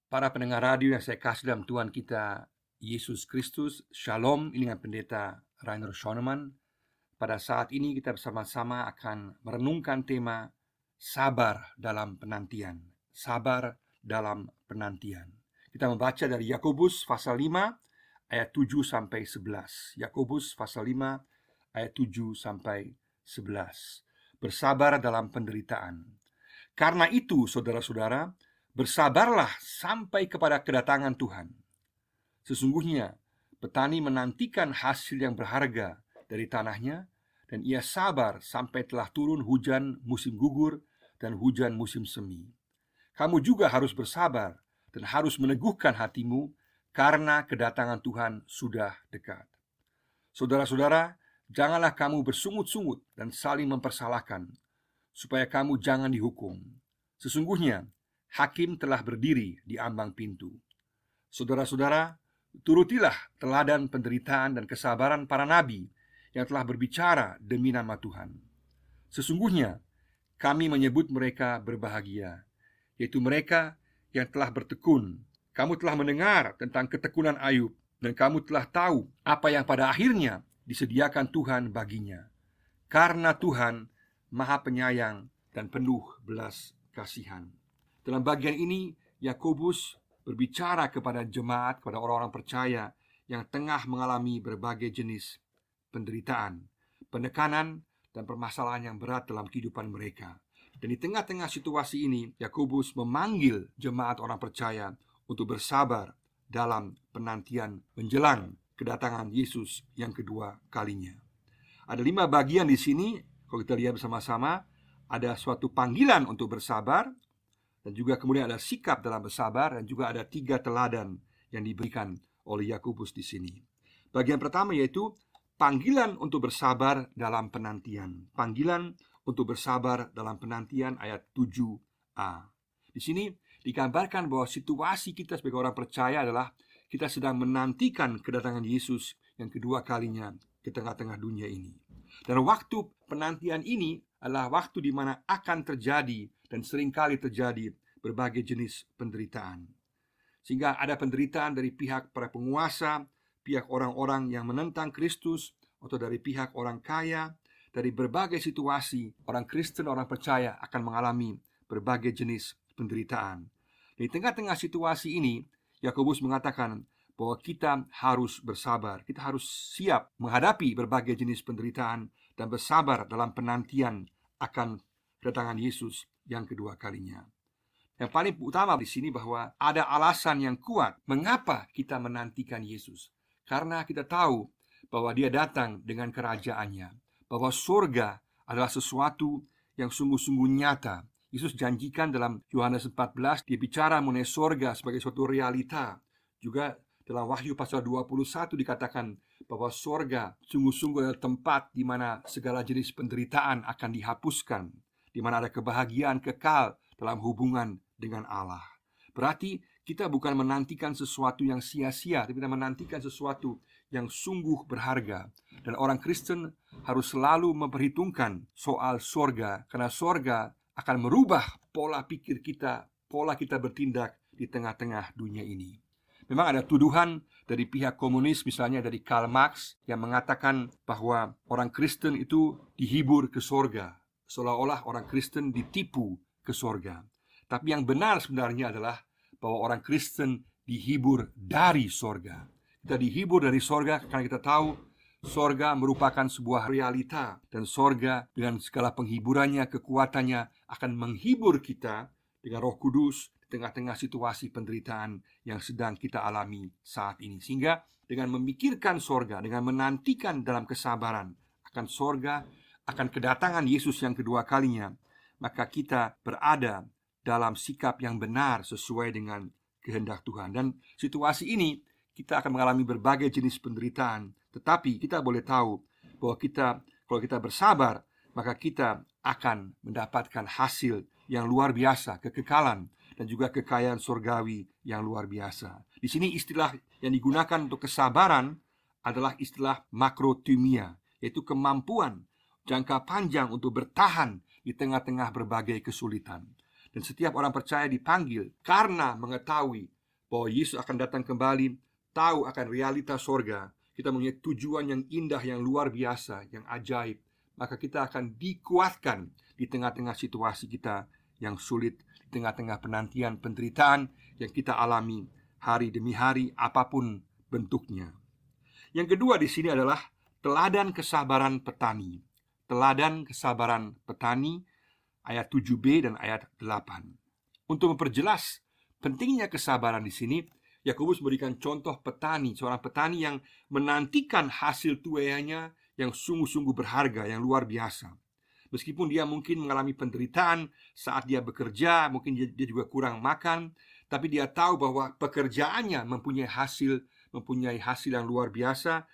Para pendengar radio yang saya kasih dalam Tuhan kita Yesus Kristus, Shalom. Ini dengan Pendeta Rainer Schoenemann. Pada saat ini kita bersama-sama akan merenungkan tema sabar dalam penantian. Sabar dalam penantian. Kita membaca dari Yakobus pasal 5 ayat 7 sampai 11. Yakobus pasal 5 ayat 7 sampai 11. Bersabar dalam penderitaan. Karena itu, saudara-saudara, bersabarlah sampai kepada kedatangan Tuhan. Sesungguhnya petani menantikan hasil yang berharga dari tanahnya, dan ia sabar sampai telah turun hujan musim gugur dan hujan musim semi. Kamu juga harus bersabar dan harus meneguhkan hatimu, karena kedatangan Tuhan sudah dekat. Saudara-saudara, janganlah kamu bersungut-sungut dan saling mempersalahkan, supaya kamu jangan dihukum. Sesungguhnya hakim telah berdiri di ambang pintu. Saudara-saudara, turutilah teladan penderitaan dan kesabaran para nabi yang telah berbicara demi nama Tuhan. Sesungguhnya kami menyebut mereka berbahagia, yaitu mereka yang telah bertekun. Kamu telah mendengar tentang ketekunan Ayub, dan kamu telah tahu apa yang pada akhirnya disediakan Tuhan baginya. Karena Tuhan Maha Penyayang dan penuh belas kasihan. Dalam bagian ini, Yakobus berbicara kepada jemaat, kepada orang-orang percaya yang tengah mengalami berbagai jenis penderitaan, penekanan, dan permasalahan yang berat dalam kehidupan mereka. Dan di tengah-tengah situasi ini, Yakobus memanggil jemaat orang percaya untuk bersabar dalam penantian menjelang kedatangan Yesus yang kedua kalinya. Ada 5 bagian di sini. Kalau kita lihat bersama-sama, ada suatu panggilan untuk bersabar, dan juga kemudian ada sikap dalam bersabar, dan juga ada 3 teladan yang diberikan oleh Yakobus di sini. Bagian pertama yaitu panggilan untuk bersabar dalam penantian. Panggilan untuk bersabar dalam penantian ayat 7a. Di sini digambarkan bahwa situasi kita sebagai orang percaya adalah kita sedang menantikan kedatangan Yesus yang kedua kalinya ke tengah-tengah dunia ini. Dan waktu penantian ini adalah waktu di mana akan terjadi dan seringkali terjadi berbagai jenis penderitaan. Sehingga ada penderitaan dari pihak para penguasa, pihak orang-orang yang menentang Kristus, atau dari pihak orang kaya. Dari berbagai situasi, orang Kristen, orang percaya akan mengalami berbagai jenis penderitaan. Di tengah-tengah situasi ini, Yakobus mengatakan bahwa kita harus bersabar. Kita harus siap menghadapi berbagai jenis penderitaan dan bersabar dalam penantian akan kedatangan Yesus yang kedua kalinya. Yang paling utama di sini bahwa ada alasan yang kuat mengapa kita menantikan Yesus. Karena kita tahu bahwa Dia datang dengan kerajaannya, bahwa surga adalah sesuatu yang sungguh-sungguh nyata. Yesus janjikan dalam Yohanes 14, Dia bicara mengenai surga sebagai suatu realita. Juga dalam Wahyu pasal 21 dikatakan bahwa surga sungguh-sungguh adalah tempat di mana segala jenis penderitaan akan dihapuskan, di mana ada kebahagiaan kekal dalam hubungan dengan Allah. Berarti kita bukan menantikan sesuatu yang sia-sia, tapi kita menantikan sesuatu yang sungguh berharga. Dan orang Kristen harus selalu memperhitungkan soal surga, karena surga akan merubah pola pikir kita, pola kita bertindak di tengah-tengah dunia ini. Memang ada tuduhan dari pihak komunis, misalnya dari Karl Marx, yang mengatakan bahwa orang Kristen itu dihibur ke surga, seolah-olah orang Kristen ditipu ke surga. Tapi yang benar sebenarnya adalah bahwa orang Kristen dihibur dari surga. Kita dihibur dari surga karena kita tahu surga merupakan sebuah realita, dan surga dengan segala penghiburannya, kekuatannya akan menghibur kita dengan Roh Kudus di tengah-tengah situasi penderitaan yang sedang kita alami saat ini. Sehingga dengan memikirkan surga, dengan menantikan dalam kesabaran akan surga, akan kedatangan Yesus yang kedua kalinya, maka kita berada dalam sikap yang benar sesuai dengan kehendak Tuhan. Dan situasi ini kita akan mengalami berbagai jenis penderitaan, tetapi kita boleh tahu bahwa kalau kita bersabar, maka kita akan mendapatkan hasil yang luar biasa, kekekalan dan juga kekayaan surgawi yang luar biasa. Di sini istilah yang digunakan untuk kesabaran adalah istilah makrothumia, yaitu kemampuan jangka panjang untuk bertahan di tengah-tengah berbagai kesulitan. Dan setiap orang percaya dipanggil karena mengetahui bahwa Yesus akan datang kembali, tahu akan realitas sorga, kita mempunyai tujuan yang indah, yang luar biasa, yang ajaib, maka kita akan dikuatkan di tengah-tengah situasi kita yang sulit, di tengah-tengah penantian, penderitaan yang kita alami hari demi hari, apapun bentuknya. Yang kedua di sini adalah teladan kesabaran petani. Teladan kesabaran petani, ayat 7b dan ayat 8. Untuk memperjelas pentingnya kesabaran di sini, Yakobus memberikan contoh petani, seorang petani yang menantikan hasil tuaiannya yang sungguh-sungguh berharga, yang luar biasa. Meskipun dia mungkin mengalami penderitaan saat dia bekerja, mungkin dia juga kurang makan, tapi dia tahu bahwa pekerjaannya mempunyai hasil yang luar biasa,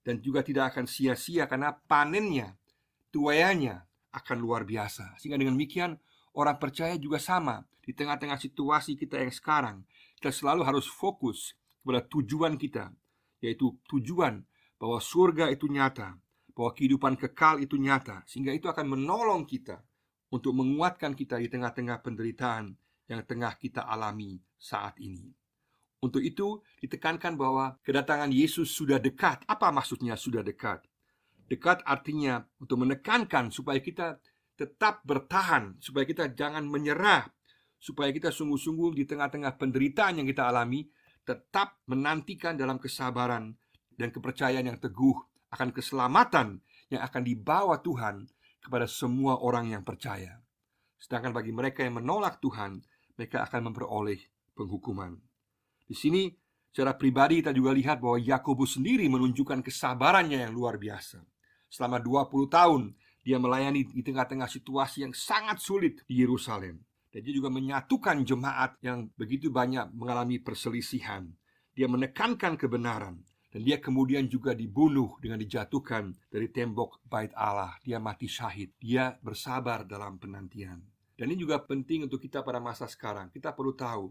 dan juga tidak akan sia-sia karena panennya, tuaiannya akan luar biasa. Sehingga dengan demikian, orang percaya juga sama. Di tengah-tengah situasi kita yang sekarang, kita selalu harus fokus kepada tujuan kita, yaitu tujuan bahwa surga itu nyata, bahwa kehidupan kekal itu nyata, sehingga itu akan menolong kita untuk menguatkan kita di tengah-tengah penderitaan yang tengah kita alami saat ini. Untuk itu ditekankan bahwa kedatangan Yesus sudah dekat. Apa maksudnya sudah dekat? Dekat artinya untuk menekankan supaya kita tetap bertahan, supaya kita jangan menyerah, supaya kita sungguh-sungguh di tengah-tengah penderitaan yang kita alami tetap menantikan dalam kesabaran dan kepercayaan yang teguh akan keselamatan yang akan dibawa Tuhan kepada semua orang yang percaya. Sedangkan bagi mereka yang menolak Tuhan, mereka akan memperoleh penghukuman. Di sini secara pribadi kita juga lihat bahwa Yakobus sendiri menunjukkan kesabarannya yang luar biasa. Selama 20 tahun dia melayani di tengah-tengah situasi yang sangat sulit di Yerusalem. Dan dia juga menyatukan jemaat yang begitu banyak mengalami perselisihan. Dia menekankan kebenaran. Dan dia kemudian juga dibunuh dengan dijatuhkan dari tembok bait Allah. Dia mati syahid. Dia bersabar dalam penantian. Dan ini juga penting untuk kita pada masa sekarang. Kita perlu tahu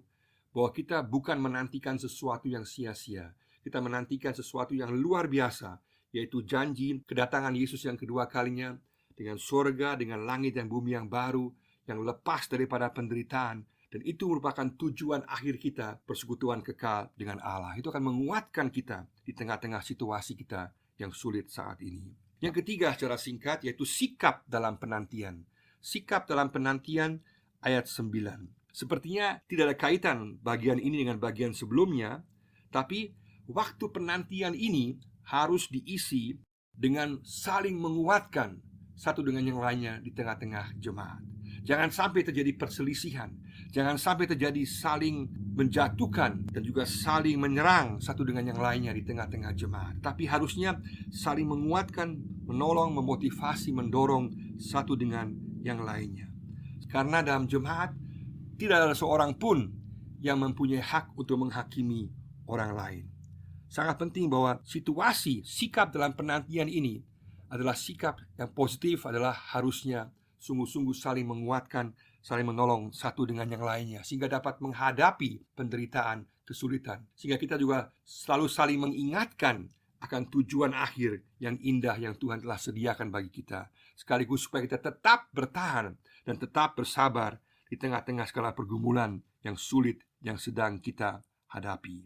bahwa kita bukan menantikan sesuatu yang sia-sia. Kita menantikan sesuatu yang luar biasa, yaitu janji kedatangan Yesus yang kedua kalinya, dengan surga, dengan langit dan bumi yang baru, yang lepas daripada penderitaan. Dan itu merupakan tujuan akhir kita, persekutuan kekal dengan Allah. Itu akan menguatkan kita di tengah-tengah situasi kita yang sulit saat ini. Yang ketiga secara singkat yaitu sikap dalam penantian. Sikap dalam penantian ayat 9. Sepertinya tidak ada kaitan bagian ini dengan bagian sebelumnya, tapi waktu penantian ini harus diisi dengan saling menguatkan satu dengan yang lainnya di tengah-tengah jemaat. Jangan sampai terjadi perselisihan, jangan sampai terjadi saling menjatuhkan dan juga saling menyerang satu dengan yang lainnya di tengah-tengah jemaat. Tapi harusnya saling menguatkan, menolong, memotivasi, mendorong satu dengan yang lainnya. Karena dalam jemaat tidak ada seorang pun yang mempunyai hak untuk menghakimi orang lain. Sangat penting bahwa situasi, sikap dalam penantian ini adalah sikap yang positif, adalah harusnya sungguh-sungguh saling menguatkan, saling menolong satu dengan yang lainnya, sehingga dapat menghadapi penderitaan, kesulitan. Sehingga kita juga selalu saling mengingatkan akan tujuan akhir yang indah yang Tuhan telah sediakan bagi kita, sekaligus supaya kita tetap bertahan dan tetap bersabar di tengah-tengah segala pergumulan yang sulit yang sedang kita hadapi.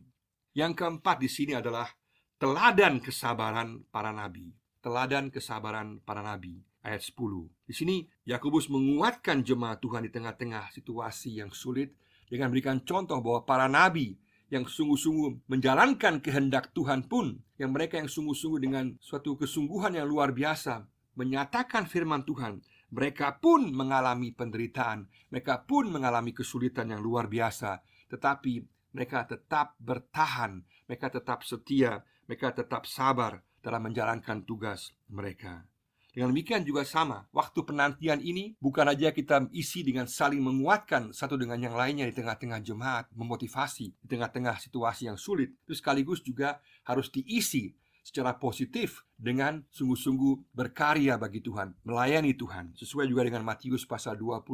Yang keempat di sini adalah teladan kesabaran para nabi. Teladan kesabaran para nabi, ayat 10. Di sini Yakobus menguatkan jemaat Tuhan di tengah-tengah situasi yang sulit dengan memberikan contoh bahwa para nabi yang sungguh-sungguh menjalankan kehendak Tuhan pun, yang mereka yang sungguh-sungguh dengan suatu kesungguhan yang luar biasa menyatakan firman Tuhan, mereka pun mengalami penderitaan, mereka pun mengalami kesulitan yang luar biasa, tetapi mereka tetap bertahan, mereka tetap setia, mereka tetap sabar dalam menjalankan tugas mereka. Dengan demikian juga sama, waktu penantian ini bukan saja kita isi dengan saling menguatkan satu dengan yang lainnya di tengah-tengah jemaat, memotivasi di tengah-tengah situasi yang sulit, itu sekaligus juga harus diisi secara positif dengan sungguh-sungguh berkarya bagi Tuhan, melayani Tuhan. Sesuai juga dengan Matius pasal 25,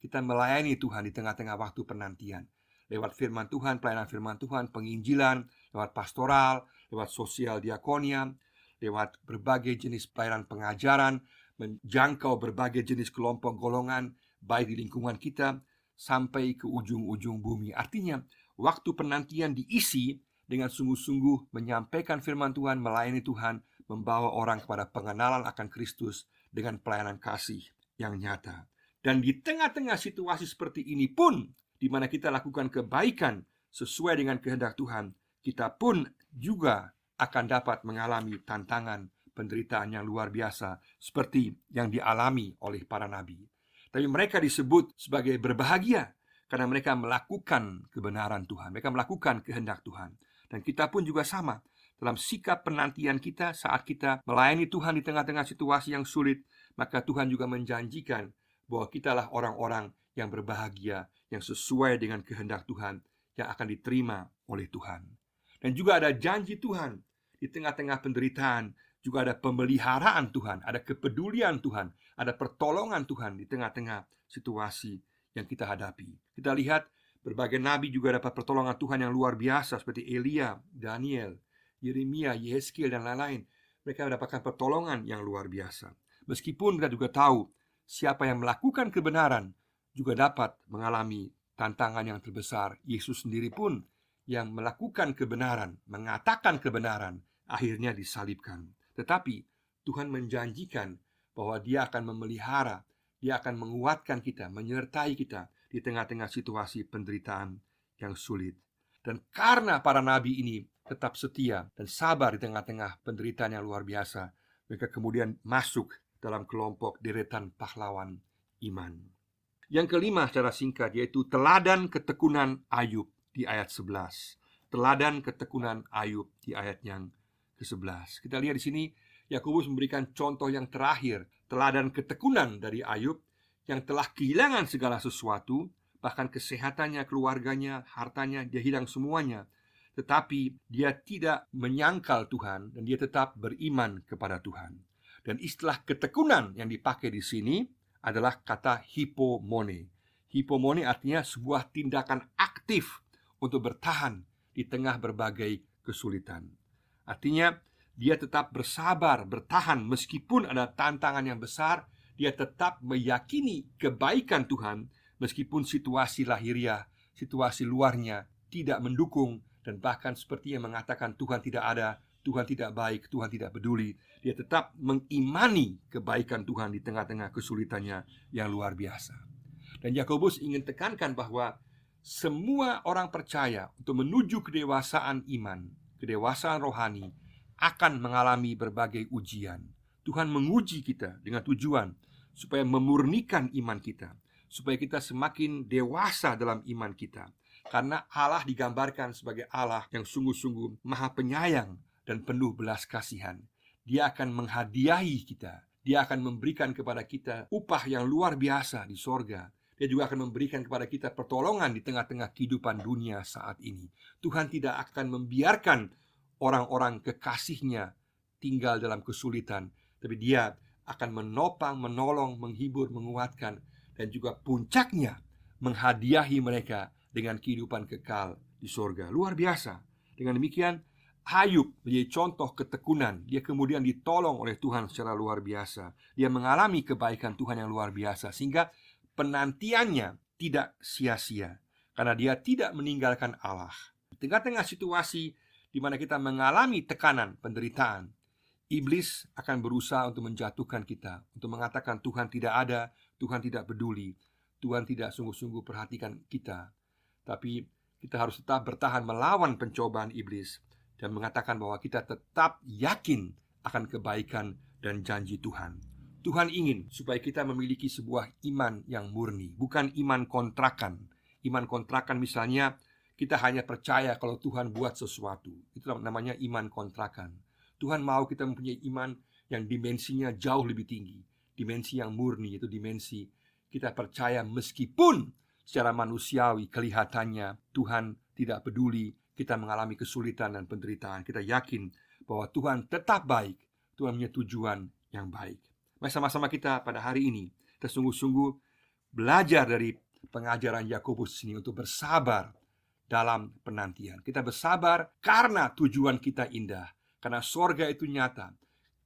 kita melayani Tuhan di tengah-tengah waktu penantian. Lewat firman Tuhan, pelayanan firman Tuhan, penginjilan, lewat pastoral, lewat sosial diakonia, lewat berbagai jenis pelayanan pengajaran, menjangkau berbagai jenis kelompok golongan, baik di lingkungan kita, sampai ke ujung-ujung bumi. Artinya, waktu penantian diisi dengan sungguh-sungguh menyampaikan firman Tuhan, melayani Tuhan, membawa orang kepada pengenalan akan Kristus dengan pelayanan kasih yang nyata. Dan di tengah-tengah situasi seperti ini pun, di mana kita lakukan kebaikan sesuai dengan kehendak Tuhan, kita pun juga akan dapat mengalami tantangan, penderitaan yang luar biasa seperti yang dialami oleh para nabi. Tapi mereka disebut sebagai berbahagia karena mereka melakukan kebenaran Tuhan, mereka melakukan kehendak Tuhan. Dan kita pun juga sama dalam sikap penantian kita saat kita melayani Tuhan di tengah-tengah situasi yang sulit. Maka Tuhan juga menjanjikan bahwa kitalah orang-orang yang berbahagia, yang sesuai dengan kehendak Tuhan, yang akan diterima oleh Tuhan. Dan juga ada janji Tuhan di tengah-tengah penderitaan. Juga ada pemeliharaan Tuhan, ada kepedulian Tuhan, ada pertolongan Tuhan di tengah-tengah situasi yang kita hadapi. Kita lihat berbagai nabi juga dapat pertolongan Tuhan yang luar biasa, seperti Elia, Daniel, Yeremia, Yehezkiel, dan lain-lain. Mereka mendapatkan pertolongan yang luar biasa. Meskipun kita juga tahu siapa yang melakukan kebenaran juga dapat mengalami tantangan yang terbesar. Yesus sendiri pun yang melakukan kebenaran, mengatakan kebenaran, akhirnya disalibkan. Tetapi Tuhan menjanjikan bahwa Dia akan memelihara, Dia akan menguatkan kita, menyertai kita di tengah-tengah situasi penderitaan yang sulit. Dan karena para nabi ini tetap setia dan sabar di tengah-tengah penderitaan yang luar biasa, mereka kemudian masuk dalam kelompok deretan pahlawan iman. Yang kelima secara singkat yaitu teladan ketekunan Ayub di ayat 11. Teladan ketekunan Ayub di ayat yang ke-11. Kita lihat di sini Yakobus memberikan contoh yang terakhir, teladan ketekunan dari Ayub yang telah kehilangan segala sesuatu, bahkan kesehatannya, keluarganya, hartanya, dia hilang semuanya. Tetapi dia tidak menyangkal Tuhan dan dia tetap beriman kepada Tuhan. Dan istilah ketekunan yang dipakai di sini adalah kata hipomone. Hipomone artinya sebuah tindakan aktif untuk bertahan di tengah berbagai kesulitan. Artinya dia tetap bersabar, bertahan meskipun ada tantangan yang besar. Dia tetap meyakini kebaikan Tuhan meskipun situasi lahiriah, situasi luarnya tidak mendukung, dan bahkan seperti yang mengatakan Tuhan tidak ada, Tuhan tidak baik, Tuhan tidak peduli. Dia tetap mengimani kebaikan Tuhan di tengah-tengah kesulitannya yang luar biasa. Dan Yakobus ingin tekankan bahwa semua orang percaya untuk menuju kedewasaan iman, kedewasaan rohani, akan mengalami berbagai ujian. Tuhan menguji kita dengan tujuan supaya memurnikan iman kita, supaya kita semakin dewasa dalam iman kita. Karena Allah digambarkan sebagai Allah yang sungguh-sungguh maha penyayang dan penuh belas kasihan. Dia akan menghadiahi kita, Dia akan memberikan kepada kita upah yang luar biasa di sorga. Dia juga akan memberikan kepada kita pertolongan di tengah-tengah kehidupan dunia saat ini. Tuhan tidak akan membiarkan orang-orang kekasihnya tinggal dalam kesulitan, tapi Dia akan menopang, menolong, menghibur, menguatkan, dan juga puncaknya menghadiahi mereka dengan kehidupan kekal di surga. Luar biasa. Dengan demikian Ayub menjadi contoh ketekunan. Dia kemudian ditolong oleh Tuhan secara luar biasa. Dia mengalami kebaikan Tuhan yang luar biasa, sehingga penantiannya tidak sia-sia, karena dia tidak meninggalkan Allah. Di tengah-tengah situasi di mana kita mengalami tekanan, penderitaan, iblis akan berusaha untuk menjatuhkan kita, untuk mengatakan Tuhan tidak ada, Tuhan tidak peduli, Tuhan tidak sungguh-sungguh perhatikan kita. Tapi kita harus tetap bertahan melawan pencobaan iblis dan mengatakan bahwa kita tetap yakin akan kebaikan dan janji Tuhan. Tuhan ingin supaya kita memiliki sebuah iman yang murni, bukan iman kontrakan. Iman kontrakan misalnya kita hanya percaya kalau Tuhan buat sesuatu. Itu namanya iman kontrakan. Tuhan mau kita mempunyai iman yang dimensinya jauh lebih tinggi. Dimensi yang murni, itu dimensi kita percaya meskipun secara manusiawi kelihatannya Tuhan tidak peduli, kita mengalami kesulitan dan penderitaan. Kita yakin bahwa Tuhan tetap baik, Tuhan punya tujuan yang baik. Mari sama-sama kita pada hari ini kita sungguh-sungguh belajar dari pengajaran Yakobus ini untuk bersabar dalam penantian. Kita bersabar karena tujuan kita indah, karena sorga itu nyata,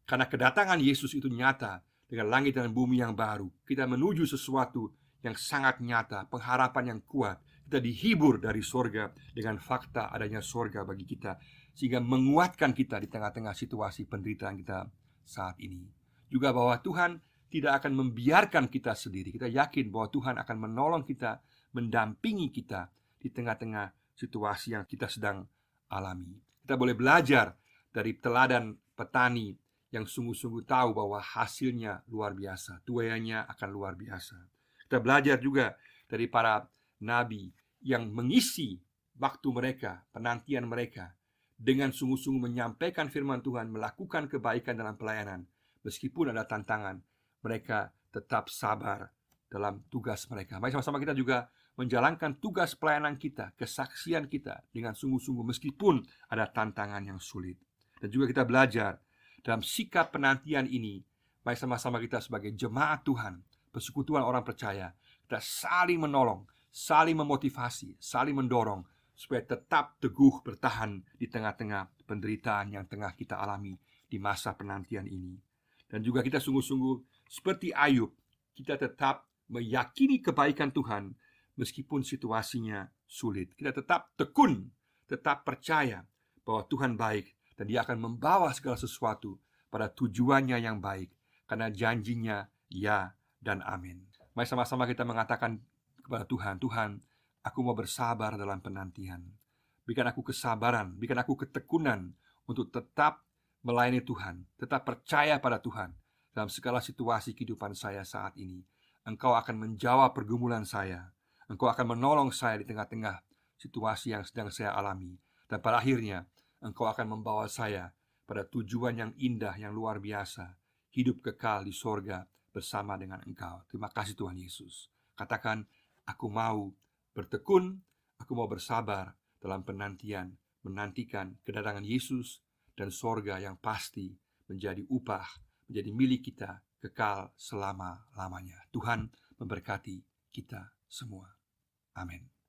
karena kedatangan Yesus itu nyata dengan langit dan bumi yang baru. Kita menuju sesuatu yang sangat nyata, pengharapan yang kuat. Kita dihibur dari sorga dengan fakta adanya sorga bagi kita, sehingga menguatkan kita di tengah-tengah situasi penderitaan kita saat ini. Juga bahwa Tuhan tidak akan membiarkan kita sendiri. Kita yakin bahwa Tuhan akan menolong kita, mendampingi kita di tengah-tengah situasi yang kita sedang alami. Kita boleh belajar dari teladan petani yang sungguh-sungguh tahu bahwa hasilnya luar biasa, tuaiannya akan luar biasa. Kita belajar juga dari para nabi yang mengisi waktu mereka, penantian mereka, dengan sungguh-sungguh menyampaikan firman Tuhan, melakukan kebaikan dalam pelayanan. Meskipun ada tantangan, mereka tetap sabar dalam tugas mereka. Mari sama-sama kita juga menjalankan tugas pelayanan kita, kesaksian kita dengan sungguh-sungguh meskipun ada tantangan yang sulit. Dan juga kita belajar dalam sikap penantian ini. Mari sama-sama kita sebagai jemaat Tuhan, persekutuan orang percaya, kita saling menolong, saling memotivasi, saling mendorong supaya tetap teguh bertahan di tengah-tengah penderitaan yang tengah kita alami di masa penantian ini. Dan juga kita sungguh-sungguh seperti Ayub, kita tetap meyakini kebaikan Tuhan meskipun situasinya sulit. Kita tetap tekun, tetap percaya bahwa Tuhan baik dan Dia akan membawa segala sesuatu pada tujuannya yang baik, karena janjinya ya dan amin. Mari sama-sama kita mengatakan kepada Tuhan, Tuhan, aku mau bersabar dalam penantian. Berikan aku kesabaran, berikan aku ketekunan untuk tetap melayani Tuhan, tetap percaya pada Tuhan dalam segala situasi kehidupan saya saat ini. Engkau akan menjawab pergumulan saya. Engkau akan menolong saya di tengah-tengah situasi yang sedang saya alami. Dan pada akhirnya, Engkau akan membawa saya pada tujuan yang indah, yang luar biasa, hidup kekal di sorga bersama dengan Engkau. Terima kasih Tuhan Yesus. Katakan, aku mau bertekun, aku mau bersabar dalam penantian, menantikan kedatangan Yesus dan sorga yang pasti menjadi upah, menjadi milik kita kekal selama-lamanya. Tuhan memberkati kita semua. Amin.